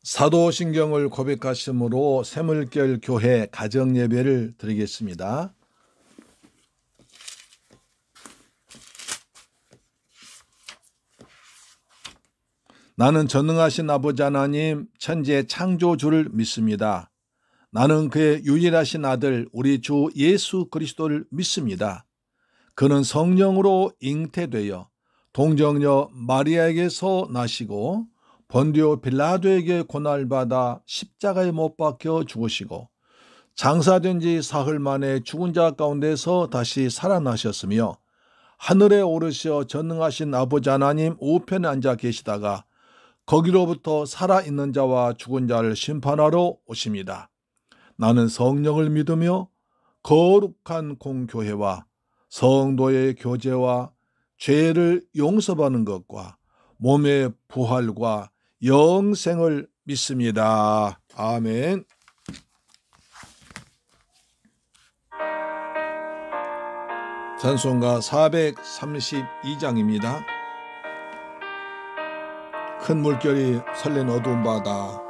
사도신경을 고백하심으로 새물결 교회 가정예배를 드리겠습니다. 나는 전능하신 아버지 하나님 천지의 창조주를 믿습니다. 나는 그의 유일하신 아들 우리 주 예수 그리스도를 믿습니다. 그는 성령으로 잉태되어 동정녀 마리아에게서 나시고 본디오 빌라도에게 고난받아 십자가에 못 박혀 죽으시고 장사된 지 사흘 만에 죽은 자 가운데서 다시 살아나셨으며 하늘에 오르셔 전능하신 아버지 하나님 우편에 앉아 계시다가 거기로부터 살아있는 자와 죽은 자를 심판하러 오십니다. 나는 성령을 믿으며 거룩한 공교회와 성도의 교제와 죄를 용서받는 것과 몸의 부활과 영생을 믿습니다. 아멘. 찬송가 432장입니다. 큰 물결이 설린 어두운 바다.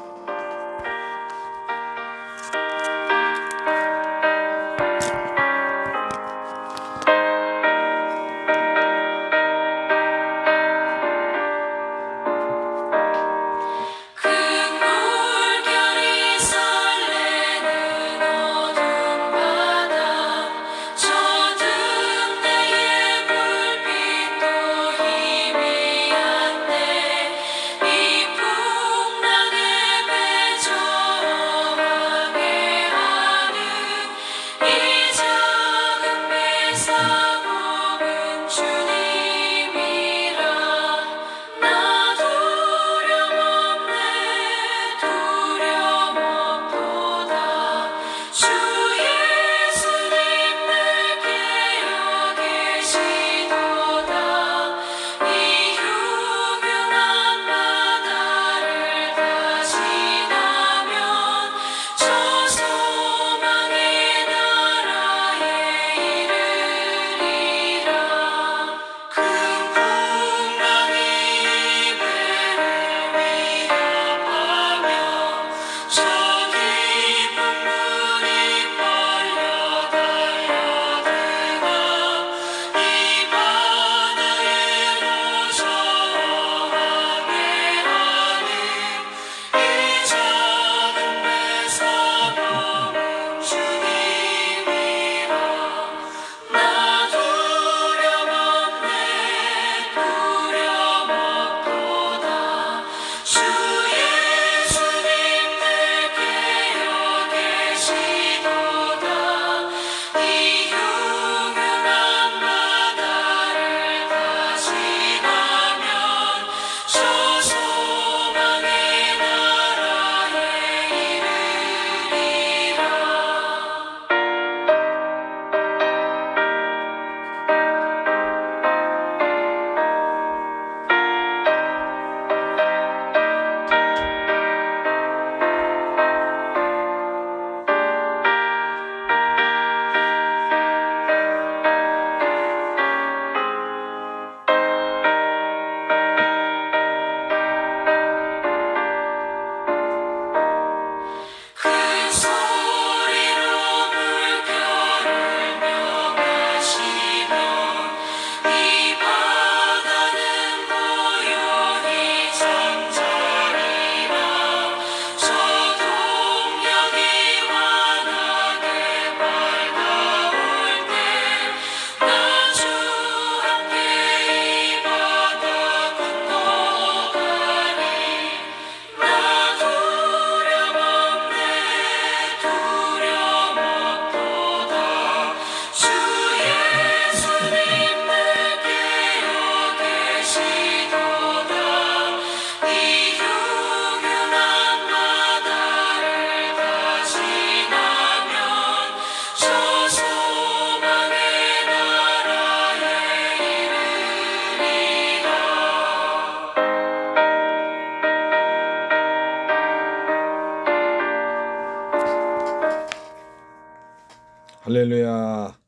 할렐루야.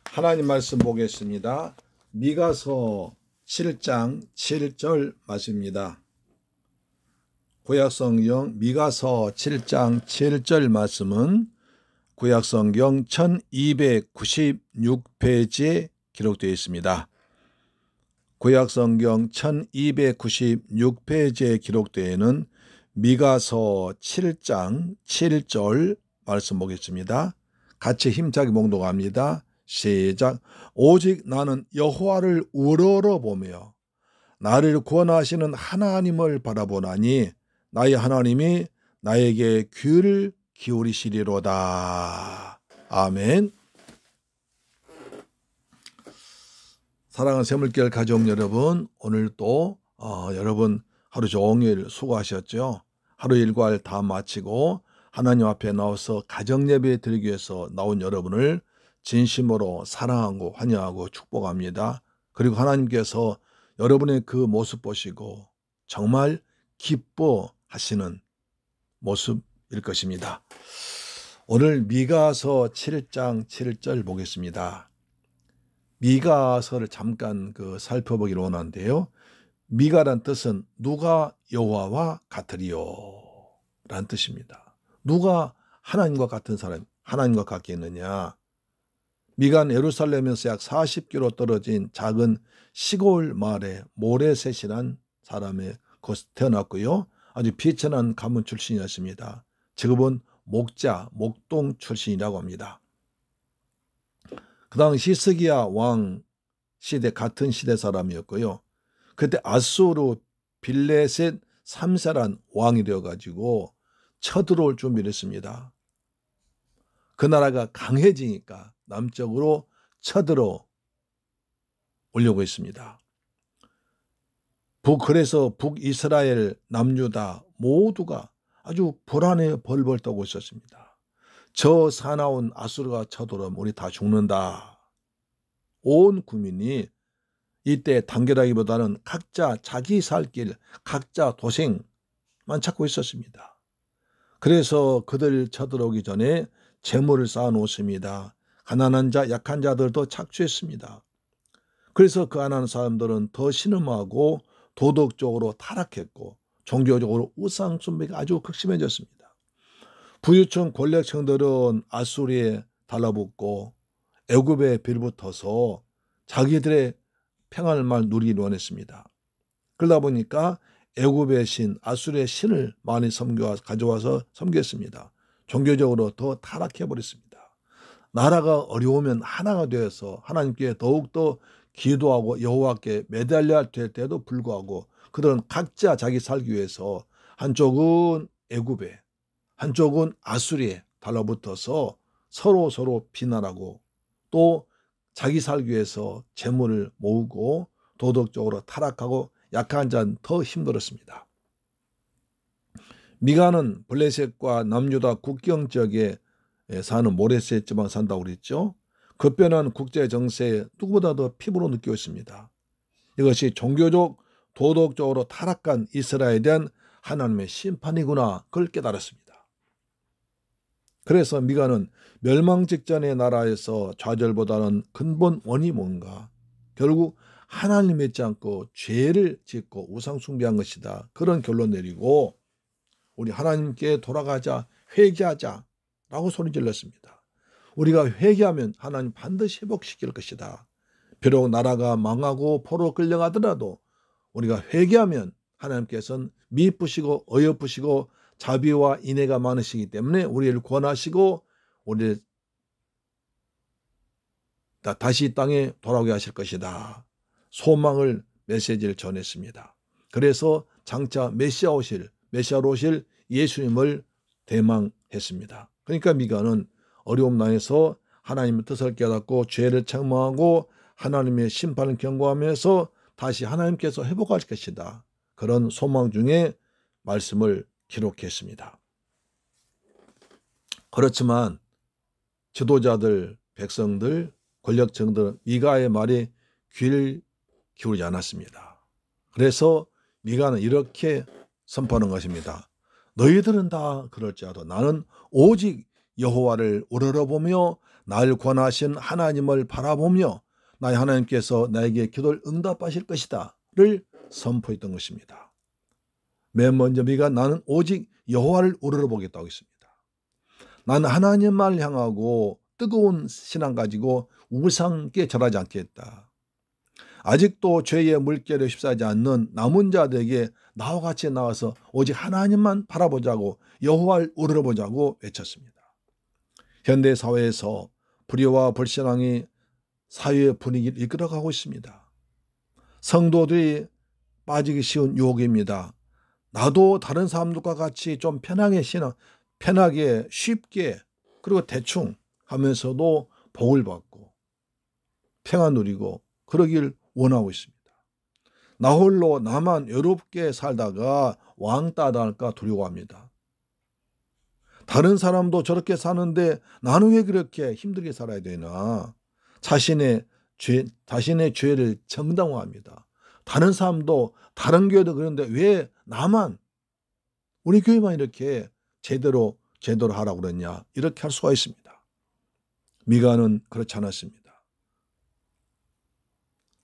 하나님 말씀 보겠습니다. 미가서 7장 7절 말씀입니다. 구약성경 미가서 7장 7절 말씀은 구약성경 1296페이지에 기록되어 있습니다. 구약성경 1296페이지에 기록되어 있는 미가서 7장 7절 말씀 보겠습니다. 같이 힘차게 봉독합니다. 시작. 오직 나는 여호와를 우러러보며 나를 구원하시는 하나님을 바라보나니 나의 하나님이 나에게 귀를 기울이시리로다. 아멘. 사랑하는 새물결 가족 여러분, 오늘 또 여러분 하루 종일 수고하셨죠. 하루 일과를 다 마치고 하나님 앞에 나와서 가정예배 드리기 위해서 나온 여러분을 진심으로 사랑하고 환영하고 축복합니다. 그리고 하나님께서 여러분의 그 모습 보시고 정말 기뻐하시는 모습일 것입니다. 오늘 미가서 7장 7절 보겠습니다. 미가서를 잠깐 살펴보기로 원하는데요. 미가란 뜻은 누가 여호와와 같으리요 라는 뜻입니다. 누가 하나님과 같은 사람, 하나님과 같겠느냐. 미가는 예루살렘에서 약 40km 떨어진 작은 시골 마을에 모레셋이란 사람의 곳에 태어났고요. 아주 비천한 가문 출신이었습니다. 직업은 목자, 목동 출신이라고 합니다. 그 당시 히스기야 왕 시대 같은 시대 사람이었고요. 그때 아수르 빌레셋 3세란 왕이 되어가지고 쳐들어올 준비를 했습니다. 그 나라가 강해지니까 남쪽으로 쳐들어 오려고 했습니다. 그래서 북이스라엘, 남유다 모두가 아주 불안해 벌벌 떠고 있었습니다. 저 사나운 아수르가 쳐들어오면 우리 다 죽는다. 온 국민이 이때 단결하기보다는 각자 자기 살 길, 각자 도생만 찾고 있었습니다. 그래서 그들 쳐들어오기 전에 재물을 쌓아놓습니다. 가난한 자, 약한 자들도 착취했습니다. 그래서 그 가난한 사람들은 더 신음하고 도덕적으로 타락했고 종교적으로 우상 숭배가 아주 극심해졌습니다. 부유층 권력층들은 아수리에 달라붙고 애굽에 빌붙어서 자기들의 평안을 누리기 원했습니다. 그러다 보니까 애굽의 신, 아수리의 신을 많이 가져와서 섬겼습니다. 종교적으로 더 타락해버렸습니다. 나라가 어려우면 하나가 되어서 하나님께 더욱더 기도하고 여호와께 매달려야 될 때도 불구하고 그들은 각자 자기 살기 위해서 한쪽은 애굽에 한쪽은 아수리에 달라붙어서 서로 비난하고 또 자기 살기 위해서 재물을 모으고 도덕적으로 타락하고 약한 자는 더 힘들었습니다. 미가는 블레셋과 남유다 국경 지역에 사는 모레셋 지방 산다고 그랬죠. 급변한 국제 정세에 누구보다 더 피부로 느끼고 있습니다. 이것이 종교적, 도덕적으로 타락한 이스라엘에 대한 하나님의 심판이구나, 그걸 깨달았습니다. 그래서 미가는 멸망 직전의 나라에서 좌절보다는 근본 원인이 뭔가, 결국 하나님 믿지 않고 죄를 짓고 우상 숭배한 것이다, 그런 결론 내리고 우리 하나님께 돌아가자, 회개하자 라고 소리질렀습니다. 우리가 회개하면 하나님 반드시 회복시킬 것이다. 비록 나라가 망하고 포로 끌려가더라도 우리가 회개하면 하나님께서는 미쁘시고 어여쁘시고 자비와 인애가 많으시기 때문에 우리를 구원하시고 우리를 다시 이 땅에 돌아오게 하실 것이다. 소망을 메시지를 전했습니다. 그래서 장차 메시아로 오실 예수님을 대망했습니다. 그러니까 미가는 어려움 당해서 하나님의 뜻을 깨닫고 죄를 책망하고 하나님의 심판을 경고하면서 다시 하나님께서 회복하실 것이다, 그런 소망 중에 말씀을 기록했습니다. 그렇지만 지도자들, 백성들, 권력층들은 미가의 말에 귀를 기울이지 않았습니다. 그래서 미가는 이렇게 선포하는 것입니다. 너희들은 다 그럴지라도 나는 오직 여호와를 우러러보며 나를 구원하신 하나님을 바라보며 나의 하나님께서 나에게 기도를 응답하실 것이다 를 선포했던 것입니다. 맨 먼저 미가 나는 오직 여호와를 우러러보겠다고 했습니다. 나는 하나님만 향하고 뜨거운 신앙 가지고 우상께 절하지 않겠다. 아직도 죄의 물결에 휩싸이지 않는 남은 자들에게 나와 같이 나와서 오직 하나님만 바라보자고 여호와를 우러러보자고 외쳤습니다. 현대 사회에서 불의와 불신앙이 사회의 분위기를 이끌어가고 있습니다. 성도들이 빠지기 쉬운 유혹입니다. 나도 다른 사람들과 같이 좀 편하게 쉽게 그리고 대충 하면서도 복을 받고 평안 누리고 그러길 원하고 있습니다. 나 홀로 나만 외롭게 살다가 왕따 당할까 두려워합니다. 다른 사람도 저렇게 사는데 나는 왜 그렇게 힘들게 살아야 되나? 자신의 죄를 정당화합니다. 다른 사람도 다른 교회도 그런데 왜 나만 우리 교회만 이렇게 제대로 하라고 그러냐? 이렇게 할 수가 있습니다. 미가는 그렇지 않았습니다.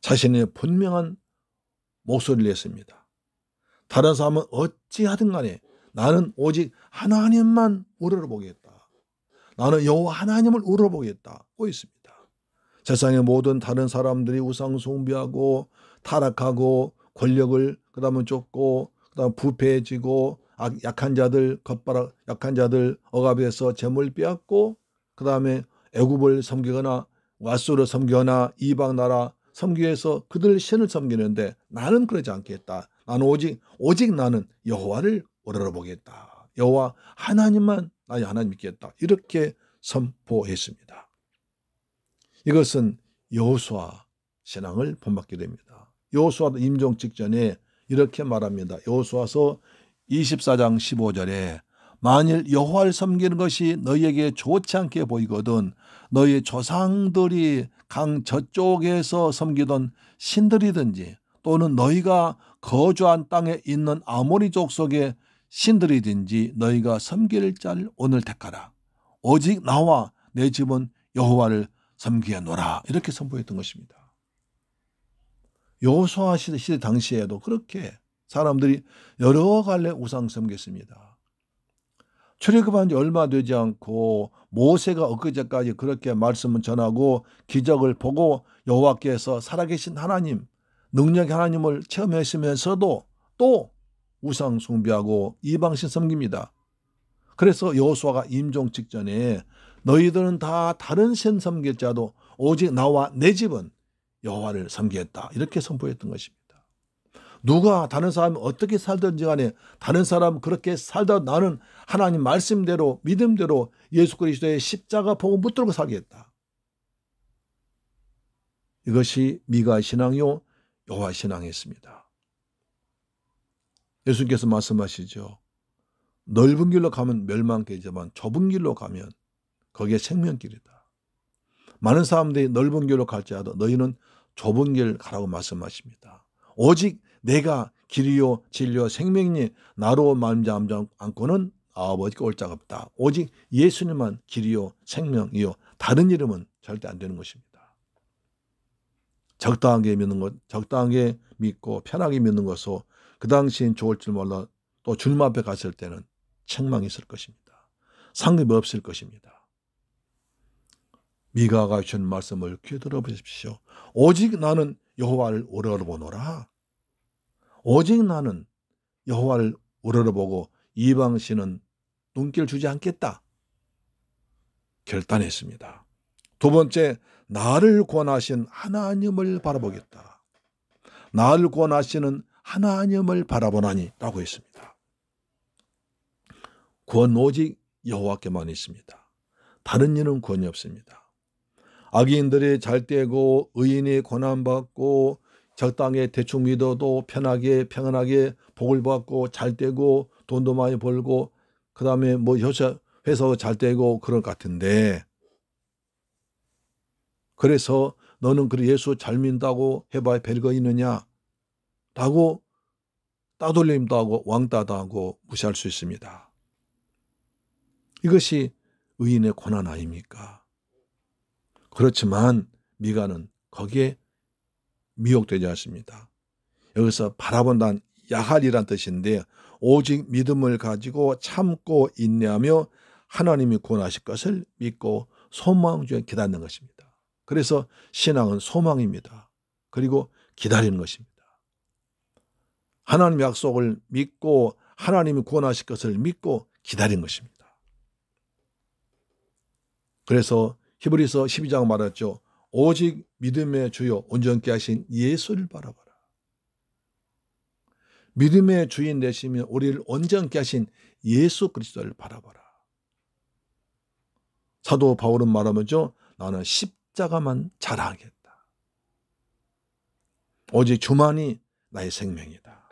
자신의 분명한 목소리를 냈습니다. 다른 사람은 어찌하든 간에 나는 오직 하나님만 우러러보겠다. 나는 여호와 하나님을 우러러보겠다고 있습니다. 세상의 모든 다른 사람들이 우상 숭배하고 타락하고 권력을 그다음에 쫓고 그다음 부패해지고 약한 자들 억압해서 재물 빼앗고 그다음에 애굽을 섬기거나 왓수를 섬기거나 이방 나라 섬기해서 그들 신을 섬기는데 나는 그러지 않겠다. 나는 오직 나는 여호와를 우러러보겠다. 여호와 하나님만 나의 하나님 믿겠다. 이렇게 선포했습니다. 이것은 여호수아 신앙을 본받게 됩니다. 여호수아도 임종 직전에 이렇게 말합니다. 여호수아서 24장 15절에 만일 여호와를 섬기는 것이 너희에게 좋지 않게 보이거든 너희 조상들이 강 저쪽에서 섬기던 신들이든지 또는 너희가 거주한 땅에 있는 아모리 족속의 신들이든지 너희가 섬길 자를 오늘 택하라. 오직 나와 내 집은 여호와를 섬기노라. 이렇게 선포했던 것입니다. 여호수아 시대 당시에도 그렇게 사람들이 여러 갈래 우상 섬겼습니다. 출애굽한 지 얼마 되지 않고 모세가 엊그제까지 그렇게 말씀을 전하고 기적을 보고 여호와께서 살아계신 하나님, 능력의 하나님을 체험했으면서도 또 우상 숭배하고 이방신 섬깁니다. 그래서 여호수아가 임종 직전에 너희들은 다 다른 신 섬길 자도 오직 나와 내 집은 여호와를 섬기겠다. 이렇게 선포했던 것입니다. 누가 다른 사람이 어떻게 살든지 간에 다른 사람 그렇게 살다 나는 하나님 말씀대로 믿음대로 예수 그리스도의 십자가 복음 붙들고 살겠다. 이것이 미가 신앙이요 여호와 신앙이었습니다. 예수님께서 말씀하시죠. 넓은 길로 가면 멸망길이지만 좁은 길로 가면 거기에 생명길이다. 많은 사람들이 넓은 길로 갈지라도 너희는 좁은 길 가라고 말씀하십니다. 오직 내가 길이요 진리요 생명이니 나로 말미암지 않고는 아버지께 올 자가 없다. 오직 예수님만 길이요 생명이요 다른 이름은 절대 안 되는 것입니다. 적당하게 믿는 것, 적당하게 믿고 편하게 믿는 것으로 그 당시엔 좋을 줄 몰라 또 주님 앞에 갔을 때는 책망이 있을 것입니다. 상급이 없을 것입니다. 미가가 주신 말씀을 귀에 들어보십시오. 오직 나는 여호와를 우러러보노라. 오직 나는 여호와를 우러러보고 이방신은 눈길 주지 않겠다. 결단했습니다. 두 번째, 나를 구원하신 하나님을 바라보겠다. 나를 구원하시는 하나님을 바라보나니 라고 했습니다. 구원 오직 여호와께만 있습니다. 다른 이는 구원이 없습니다. 악인들이 잘되고 의인이 고난받고 적당히 대충 믿어도 편하게 평안하게 복을 받고 잘되고 돈도 많이 벌고 그 다음에 뭐 회사도 잘되고 그럴 것 같은데 그래서 너는 그래 예수 잘 믿는다고 해봐야 별거 있느냐 라고 따돌림도 하고 왕따도 하고 무시할 수 있습니다. 이것이 의인의 고난 아닙니까? 그렇지만 미가는 거기에 미혹되지 않습니다. 여기서 바라본다는 야할이란 뜻인데 오직 믿음을 가지고 참고 인내하며 하나님이 구원하실 것을 믿고 소망 중에 기다리는 것입니다. 그래서 신앙은 소망입니다. 그리고 기다리는 것입니다. 하나님의 약속을 믿고 하나님이 구원하실 것을 믿고 기다리는 것입니다. 그래서 히브리서 12장 말했죠. 오직 믿음의 주요 온전케 하신 예수를 바라봐라. 믿음의 주인 되시며 우리를 온전케 하신 예수 그리스도를 바라봐라. 사도 바울은 말하면서 나는 십자가만 자랑하겠다. 오직 주만이 나의 생명이다.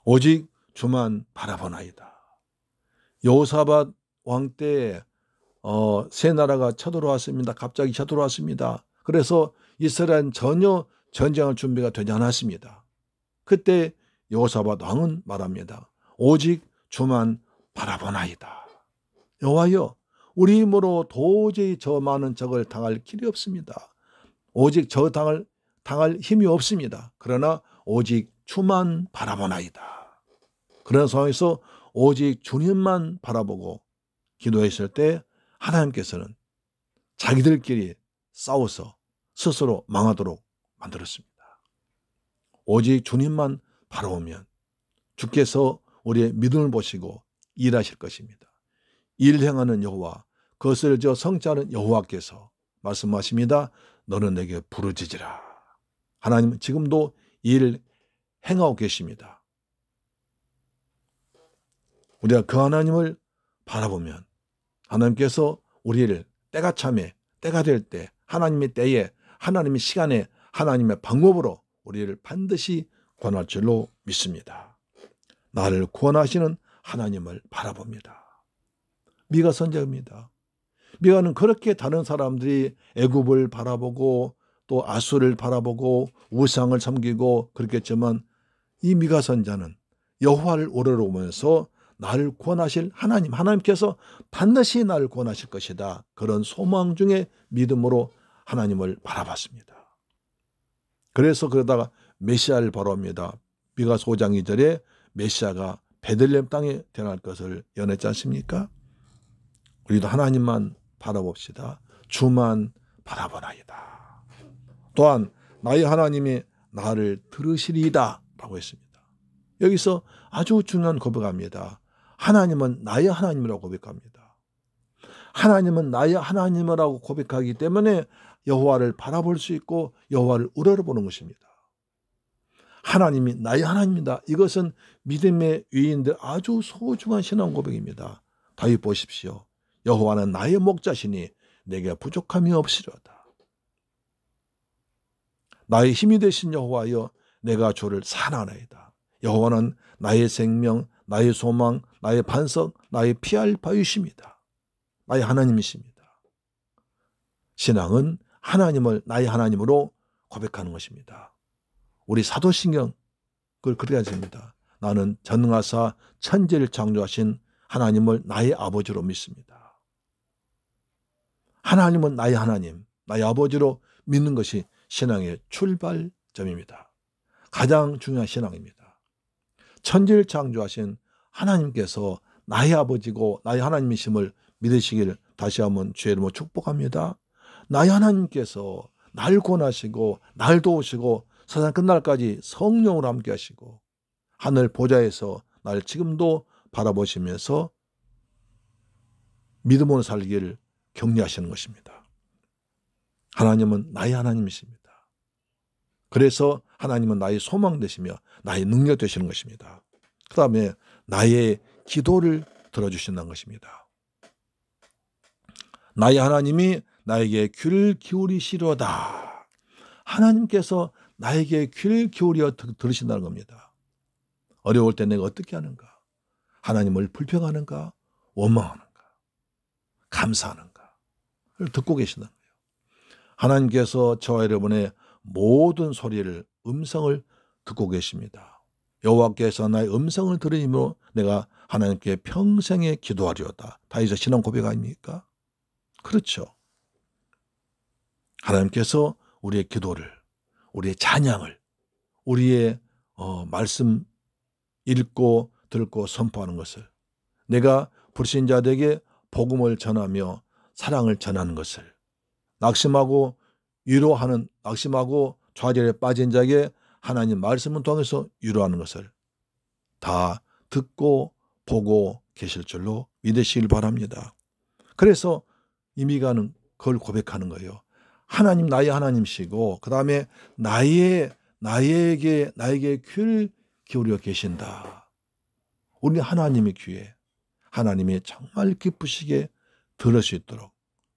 오직 주만 바라보나이다. 여호사밧 왕 때 세 나라가 쳐들어왔습니다. 갑자기 쳐들어왔습니다. 그래서 이스라엘은 전혀 전쟁할 준비가 되지 않았습니다. 그때 여호사밧 왕은 말합니다. 오직 주만 바라보나이다. 여호와여, 우리 힘으로 도저히 저 많은 적을 당할 길이 없습니다. 오직 저 당할 힘이 없습니다. 그러나 오직 주만 바라보나이다. 그런 상황에서 오직 주님만 바라보고 기도했을 때 하나님께서는 자기들끼리 싸워서 스스로 망하도록 만들었습니다. 오직 주님만 바라보면 주께서 우리의 믿음을 보시고 일하실 것입니다. 일 행하는 여호와, 그것을 성취하는 여호와께서 말씀하십니다. 너는 내게 부르짖으라. 하나님은 지금도 일 행하고 계십니다. 우리가 그 하나님을 바라보면 하나님께서 우리를 때가 참에, 때가 될 때, 하나님의 때에, 하나님의 시간에, 하나님의 방법으로 우리를 반드시 구원할 줄로 믿습니다. 나를 구원하시는 하나님을 바라봅니다. 미가 선지자입니다. 미가는 그렇게 다른 사람들이 애굽을 바라보고 또 아수를 바라보고 우상을 섬기고 그렇겠지만 이 미가 선지자는 여호와를 우러러보면서 나를 구원하실 하나님께서 반드시 나를 구원하실 것이다. 그런 소망 중에 믿음으로 하나님을 바라봤습니다. 그래서 그러다가 메시아를 바라봅니다. 미가서 5장 2절에 메시아가 베들레헴 땅에 태어날 것을 예언했지 않습니까? 우리도 하나님만 바라봅시다. 주만 바라보나이다. 또한 나의 하나님이 나를 들으시리이다 라고 했습니다. 여기서 아주 중요한 고백합니다. 하나님은 나의 하나님이라고 고백합니다. 하나님은 나의 하나님이라고 고백하기 때문에 여호와를 바라볼 수 있고 여호와를 우러러보는 것입니다. 하나님이 나의 하나님이다. 이것은 믿음의 위인들 아주 소중한 신앙 고백입니다. 다윗 보십시오. 여호와는 나의 목자시니 내게 부족함이 없으리로다. 나의 힘이 되신 여호와여, 내가 주를 사랑하나이다. 여호와는 나의 생명, 나의 소망, 나의 반석, 나의 피할 바위십니다. 나의 하나님이십니다. 신앙은 하나님을 나의 하나님으로 고백하는 것입니다. 우리 사도신경 그걸 그렇게 하십니다. 나는 전능하사 천지를 창조하신 하나님을 나의 아버지로 믿습니다. 하나님은 나의 하나님, 나의 아버지로 믿는 것이 신앙의 출발점입니다. 가장 중요한 신앙입니다. 천지를 창조하신 하나님께서 나의 아버지고 나의 하나님이심을 믿으시길 다시 한번 주의 이름으로 축복합니다. 나의 하나님께서 날 구원하시고 날 도우시고 세상 끝날까지 성령으로 함께 하시고 하늘 보좌에서 날 지금도 바라보시면서 믿음으로 살기를 격려하시는 것입니다. 하나님은 나의 하나님이십니다. 그래서 하나님은 나의 소망 되시며 나의 능력 되시는 것입니다. 그 다음에 나의 기도를 들어주신다는 것입니다. 나의 하나님이 나에게 귀를 기울이시려다. 하나님께서 나에게 귀를 기울여 들으신다는 겁니다. 어려울 때 내가 어떻게 하는가? 하나님을 불평하는가? 원망하는가? 감사하는가? 를 듣고 계신다는 거예요. 하나님께서 저와 여러분의 모든 소리를, 음성을 듣고 계십니다. 여호와께서 나의 음성을 들으므로 내가 하나님께 평생에 기도하리로다. 다윗의 신앙 고백 아닙니까? 그렇죠. 하나님께서 우리의 기도를, 우리의 찬양을, 우리의 말씀 읽고 듣고 선포하는 것을, 내가 불신자들에게 복음을 전하며 사랑을 전하는 것을, 낙심하고 위로하는, 낙심하고 좌절에 빠진 자에게 하나님 말씀을 통해서 위로하는 것을 다 듣고 보고 계실 줄로 믿으시길 바랍니다. 그래서 이 미가는 그걸 고백하는 거예요. 하나님, 나의 하나님이시고 그 다음에 나에게 귀를 기울여 계신다. 우리 하나님의 귀에 하나님이 정말 기쁘시게 들을 수 있도록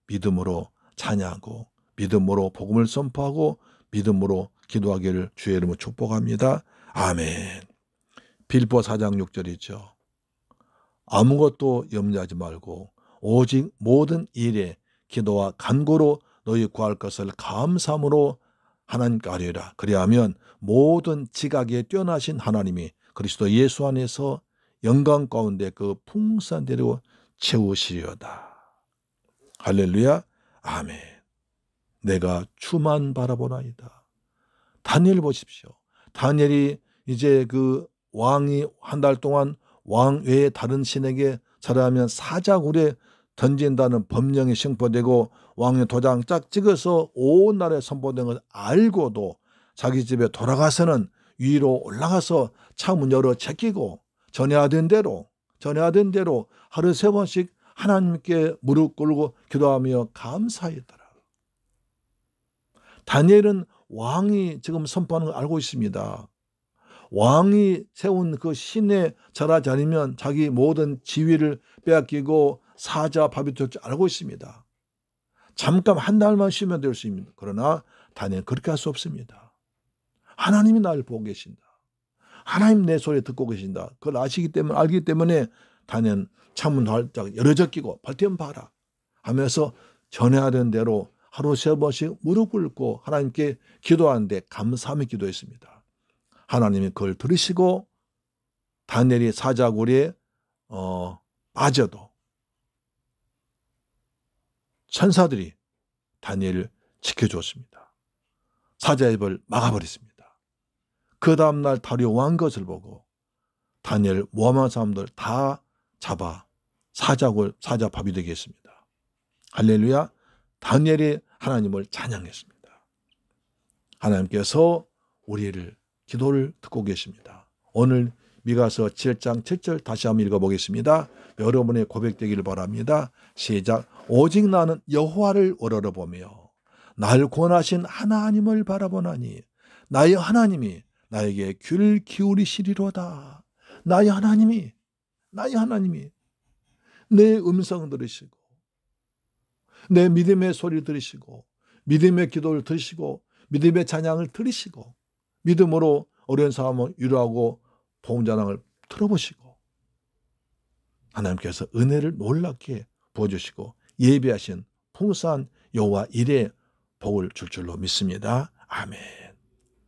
믿음으로 찬양하고 믿음으로 복음을 선포하고 믿음으로 기도하기를 주의 이름으로 축복합니다. 아멘. 빌보 4장 6절이죠. 아무것도 염려하지 말고 오직 모든 일에 기도와 간구로 너희 구할 것을 감사함으로 하나님께 아뢰라. 그리하면 모든 지각에 뛰어나신 하나님이 그리스도 예수 안에서 영광 가운데 그 풍성대로 채우시리로다. 할렐루야. 아멘. 내가 주만 바라보나이다. 다니엘 보십시오. 다니엘이 이제 그 왕이 한 달 동안 왕 외에 다른 신에게 절하면 사자굴에 던진다는 법령이 선포되고 왕의 도장 쫙 찍어서 온 나라에 선포된 것을 알고도 자기 집에 돌아가서는 위로 올라가서 창문 열어 제끼고 전해하던 대로 하루 3번씩 하나님께 무릎 꿇고 기도하며 감사했더라. 다니엘은 왕이 지금 선포하는 걸 알고 있습니다. 왕이 세운 그 신에 절하지 않으면 자기 모든 지위를 빼앗기고 사자 밥이 될 줄 알고 있습니다. 잠깐 한 달만 쉬면 될 수 있습니다. 그러나 다니엘은 그렇게 할 수 없습니다. 하나님이 나를 보고 계신다. 하나님 내 소리 듣고 계신다. 그걸 알기 때문에 다니엘은 창문 활짝 열어젖히고 발템 봐라 하면서 전해야 되는 대로 하루 3번씩 무릎 꿇고 하나님께 기도하는데 감사하며 기도했습니다. 하나님이 그걸 들으시고 다니엘이 사자굴에 빠져도 천사들이 다니엘을 지켜줬습니다. 사자의 입을 막아버렸습니다. 그 다음날 다리오 왕 것을 보고 다니엘 모함한 사람들 다 잡아 사자 밥이 되게 했습니다. 할렐루야. 다니엘이 하나님을 찬양했습니다. 하나님께서 우리를 기도를 듣고 계십니다. 오늘 미가서 7장 7절 다시 한번 읽어보겠습니다. 여러분의 고백되기를 바랍니다. 시작. 오직 나는 여호와를 우러러보며 날 구원하신 하나님을 바라보나니 나의 하나님이 나에게 귀를 기울이시리로다. 나의 하나님이 내 음성 들으시고 내 믿음의 소리를 들으시고 믿음의 기도를 들으시고 믿음의 찬양을 들으시고 믿음으로 어려운 사람을 위로하고 복음 전함을 들어보시고 하나님께서 은혜를 놀랍게 부어주시고 예비하신 풍성한 여호와 일에 복을 줄 줄로 믿습니다. 아멘.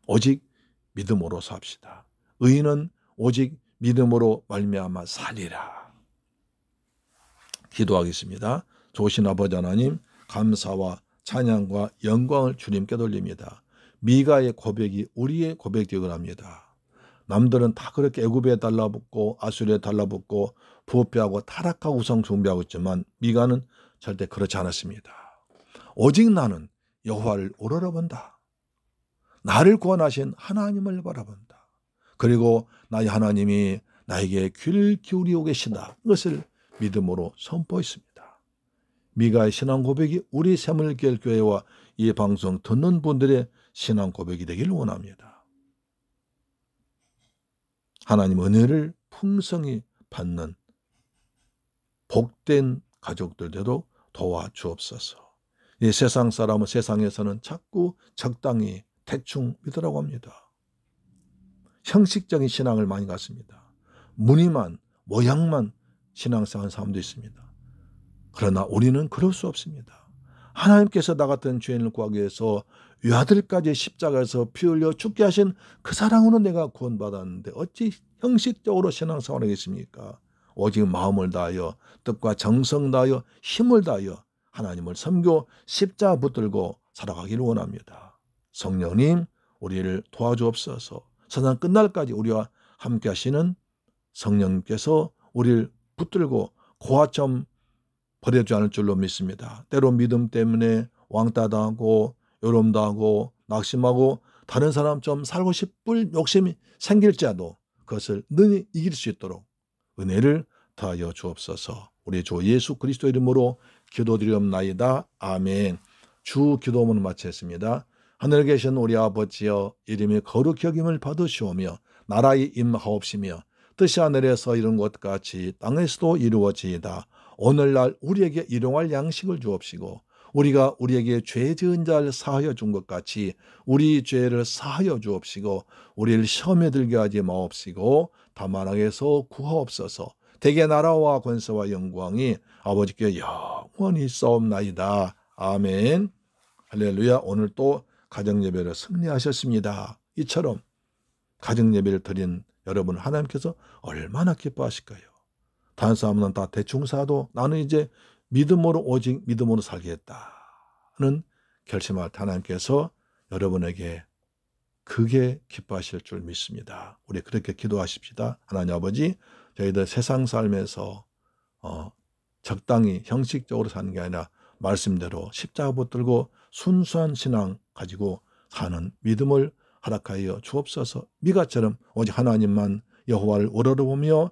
오직 믿음으로 삽시다. 의인은 오직 믿음으로 말미암아 살리라. 기도하겠습니다. 좋으신 아버지 하나님, 감사와 찬양과 영광을 주님께 돌립니다. 미가의 고백이 우리의 고백되기를 합니다. 남들은 다 그렇게 애굽에 달라붙고 아수리에 달라붙고 부패하고 타락하고 우상 숭배하고 있지만 미가는 절대 그렇지 않았습니다. 오직 나는 여호와를 우러러본다. 나를 구원하신 하나님을 바라본다. 그리고 나의 하나님이 나에게 귀를 기울이고 계신다. 이것을 믿음으로 선포했습니다. 미가의 신앙 고백이 우리 새물교회와 이 방송 듣는 분들의 신앙 고백이 되기를 원합니다. 하나님 은혜를 풍성히 받는 복된 가족들도 도와주옵소서. 이 세상 사람은 세상에서는 자꾸 적당히 대충 믿으라고 합니다. 형식적인 신앙을 많이 갖습니다. 무늬만 모양만 신앙생활하는 사람도 있습니다. 그러나 우리는 그럴 수 없습니다. 하나님께서 나 같은 죄인을 구하기 위해서 외아들까지 십자가에서 피 흘려 죽게 하신 그 사랑으로 내가 구원받았는데 어찌 형식적으로 신앙생활을 하겠습니까? 오직 마음을 다하여 뜻과 정성 다하여 힘을 다하여 하나님을 섬겨 십자가 붙들고 살아가기를 원합니다. 성령님, 우리를 도와주옵소서. 세상 끝날까지 우리와 함께 하시는 성령님께서 우리를 붙들고 고아점 버려주지 않을 줄로 믿습니다. 때로 믿음 때문에 왕따 당하고 요럼도 하고 낙심하고 다른 사람처럼 살고 싶을 욕심이 생길지라도 그것을 능히 이길 수 있도록 은혜를 더하여 주옵소서. 우리 주 예수 그리스도 이름으로 기도드리옵나이다. 아멘. 주 기도문을 마쳤습니다. 하늘에 계신 우리 아버지여, 이름이 거룩히 여김을 받으시오며 나라의 임하옵시며 뜻이 하늘에서 이룬 것 같이 땅에서도 이루어지이다. 오늘날 우리에게 일용할 양식을 주옵시고 우리가 우리에게 죄 지은 자를 사하여 준 것 같이 우리 죄를 사하여 주옵시고 우리를 시험에 들게 하지 마옵시고 다만 악에서 구하옵소서. 대개 나라와 권세와 영광이 아버지께 영원히 있사옵나이다. 아멘. 할렐루야. 오늘 또 가정예배를 승리하셨습니다. 이처럼 가정예배를 드린 여러분 하나님께서 얼마나 기뻐하실까요? 다른 사람은 다 대충 사도 나는 이제 믿음으로 오직 믿음으로 살겠다는 결심할 때 하나님께서 여러분에게 그게 기뻐하실 줄 믿습니다. 우리 그렇게 기도하십시다. 하나님 아버지, 저희들 세상 삶에서 적당히 형식적으로 사는 게 아니라 말씀대로 십자가 붙들고 순수한 신앙 가지고 사는 믿음을 허락하여 주옵소서. 미가처럼 오직 하나님만 여호와를 우러러보며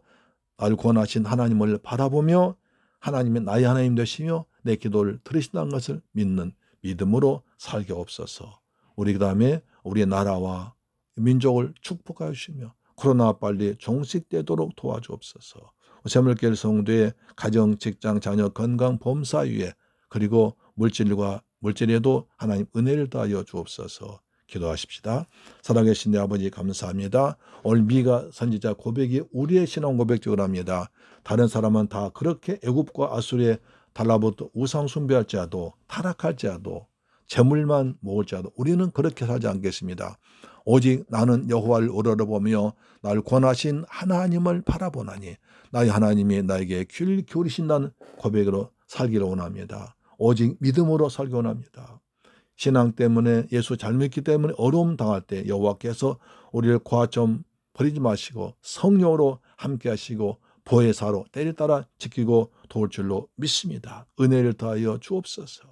나를 구원하신 하나님을 바라보며 하나님이 나의 하나님 되시며 내 기도를 들으신다는 것을 믿는 믿음으로 살게 없어서 우리 그 다음에 우리 나라와 민족을 축복하여 주시며 코로나 빨리 종식되도록 도와주옵소서. 새물길 성도의 가정, 직장, 자녀, 건강, 범사 위에 그리고 물질에도 하나님 은혜를 더하여 주옵소서. 기도하십시다. 살아계신 내 아버지 감사합니다. 오늘 미가 선지자 고백이 우리의 신앙 고백적으로 합니다. 다른 사람은 다 그렇게 애굽과 아수리에 달라붙어 우상 숭배할지라도 타락할지라도 재물만 모을지라도 우리는 그렇게 살지 않겠습니다. 오직 나는 여호와를 우러러보며 나를 권하신 하나님을 바라보나니 나의 하나님이 나에게 귀를 기울이신다는 고백으로 살기를 원합니다. 오직 믿음으로 살기 원합니다. 신앙 때문에 예수 잘 믿기 때문에 어려움 당할 때 여호와께서 우리를 고아점 버리지 마시고 성령으로 함께 하시고 보혜사로 때를 따라 지키고 도울 줄로 믿습니다. 은혜를 더하여 주옵소서.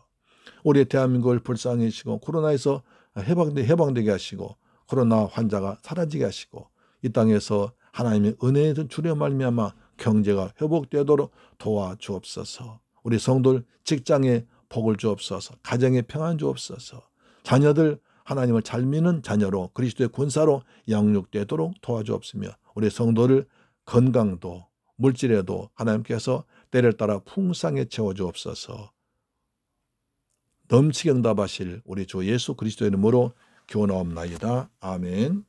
우리 대한민국을 불쌍히 하시고 코로나에서 해방되게 하시고 코로나 환자가 사라지게 하시고 이 땅에서 하나님의 은혜의 주려 말미암아 경제가 회복되도록 도와주옵소서. 우리 성도들 직장에 복을 주옵소서. 가정에 평안 주옵소서. 자녀들 하나님을 잘 믿는 자녀로 그리스도의 군사로 양육되도록 도와주옵시며 우리 성도를 건강도 물질에도 하나님께서 때를 따라 풍성하게 채워주옵소서. 넘치게 응답하실 우리 주 예수 그리스도의 이름으로 기원하옵나이다. 아멘.